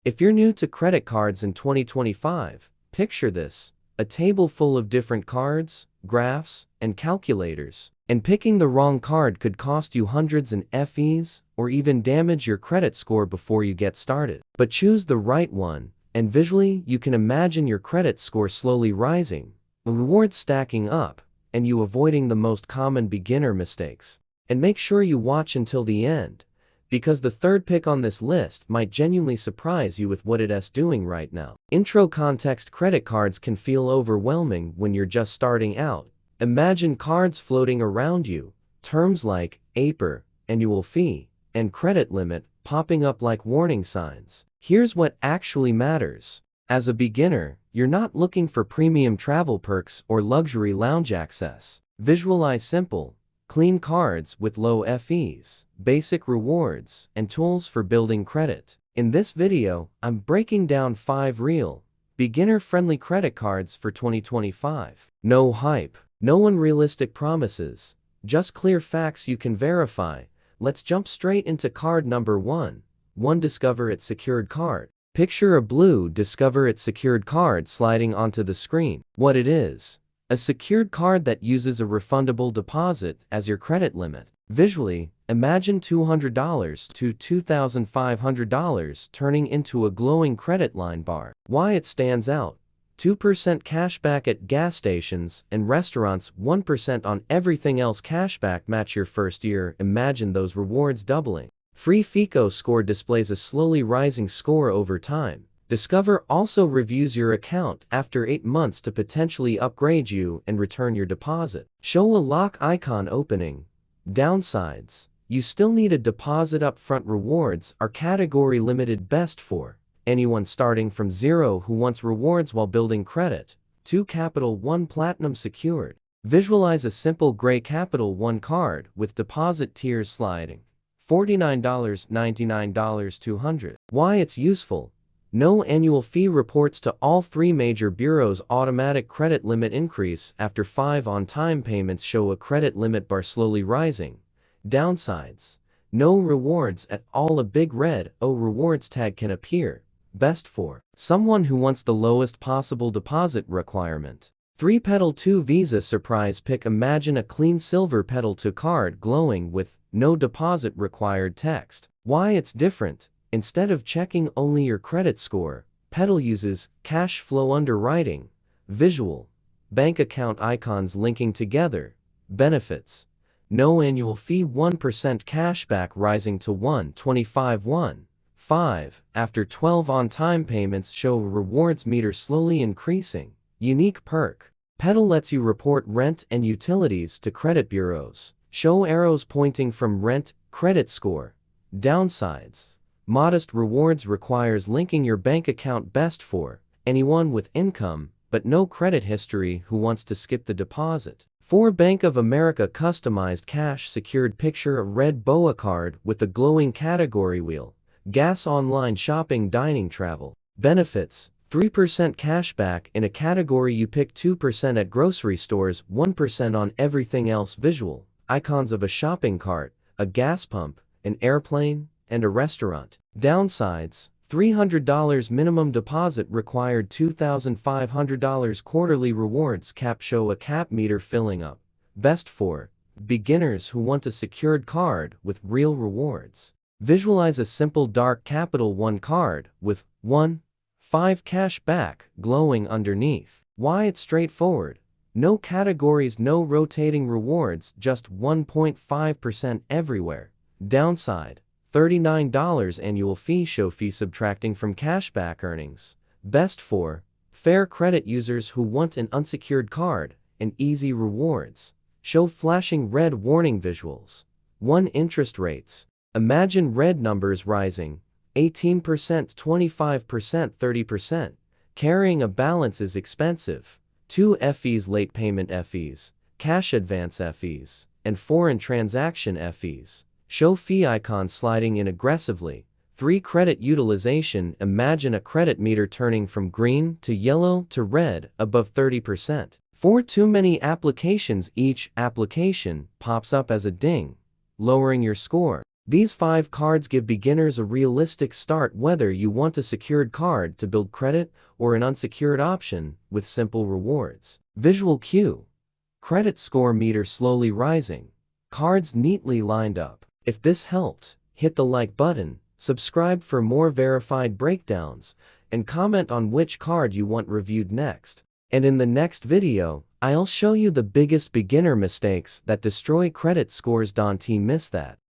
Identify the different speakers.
Speaker 1: If you're new to credit cards in 2025, picture this: a table full of different cards, graphs, and calculators. And picking the wrong card could cost you hundreds in fees or even damage your credit score before you get started. But choose the right one, and visually you can imagine your credit score slowly rising, rewards stacking up, and you avoiding the most common beginner mistakes. And make sure you watch until the end, because the third pick on this list might genuinely surprise you with what it's doing right now. Intro context: credit cards can feel overwhelming when you're just starting out. Imagine cards floating around you, terms like APR, annual fee, and credit limit popping up like warning signs. Here's what actually matters. As a beginner, you're not looking for premium travel perks or luxury lounge access. Visualize simple, clean cards with low fees, basic rewards, and tools for building credit. In this video, I'm breaking down 5 real, beginner-friendly credit cards for 2025. No hype, no unrealistic promises, just clear facts you can verify. Let's jump straight into card number 1. Discover It Secured Card. Picture a blue Discover It Secured card sliding onto the screen. What it is: a secured card that uses a refundable deposit as your credit limit. Visually, imagine $200 to $2,500 turning into a glowing credit line bar. Why it stands out: 2% cashback at gas stations and restaurants, 1% on everything else. Cashback match your first year. Imagine those rewards doubling. Free FICO score displays a slowly rising score over time. Discover also reviews your account after 8 months to potentially upgrade you and return your deposit. Show a lock icon opening. Downsides: you still need a deposit upfront. Rewards are category limited, best for anyone starting from zero who wants rewards while building credit. 2 Capital One Platinum Secured. Visualize a simple gray Capital One card with deposit tiers sliding. $49, $99, $200. Why it's useful: no annual fee. Reports to all 3 major bureaus. Automatic credit limit increase after 5 on-time payments. Show a credit limit bar slowly rising. Downsides: no rewards at all. A big red O rewards tag can appear, best for someone who wants the lowest possible deposit requirement. 3 Petal 2 Visa Surprise Pick. Imagine a clean silver Petal 2 card glowing with no deposit required text. Why it's different: instead of checking only your credit score, Petal uses cash flow underwriting. Visual: bank account icons linking together. Benefits: no annual fee, 1% cashback rising to $125 after 12 on-time payments. Show rewards meter slowly increasing. Unique perk: Petal lets you report rent and utilities to credit bureaus. Show arrows pointing from rent, credit score. Downsides: modest rewards requires linking your bank account, best for anyone with income but no credit history who wants to skip the deposit. 4 Bank of America Customized Cash Secured. Picture a red BOA card with a glowing category wheel. Gas, online shopping, dining, travel. Benefits: 3% cashback in a category you pick, 2% at grocery stores, 1% on everything else. Visual icons of a shopping cart, a gas pump, an airplane, and a restaurant. Downsides: $300 minimum deposit required, $2,500 quarterly rewards cap. Show a cap meter filling up, best for beginners who want a secured card with real rewards. Visualize a simple dark Capital One card with 1.5 cash back glowing underneath. Why it's straightforward: no categories, no rotating rewards, just 1.5% everywhere. Downside: $39 annual fee. Show fee subtracting from cashback earnings. Best for fair credit users who want an unsecured card and easy rewards. Show flashing red warning visuals. 1 Interest rates: imagine red numbers rising. 18%, 25%, 30%. Carrying a balance is expensive. 2 fees: late payment fees, cash advance fees, and foreign transaction fees. Show fee icons sliding in aggressively. 3 Credit utilization: imagine a credit meter turning from green to yellow to red above 30%. 4 Too many applications: each application pops up as a ding, lowering your score. These 5 cards give beginners a realistic start whether you want a secured card to build credit or an unsecured option with simple rewards. Visual cue. Credit score meter slowly rising. Cards neatly lined up. If this helped, hit the like button, subscribe for more verified breakdowns, and comment on which card you want reviewed next. And in the next video, I'll show you the biggest beginner mistakes that destroy credit scores. Don't miss that.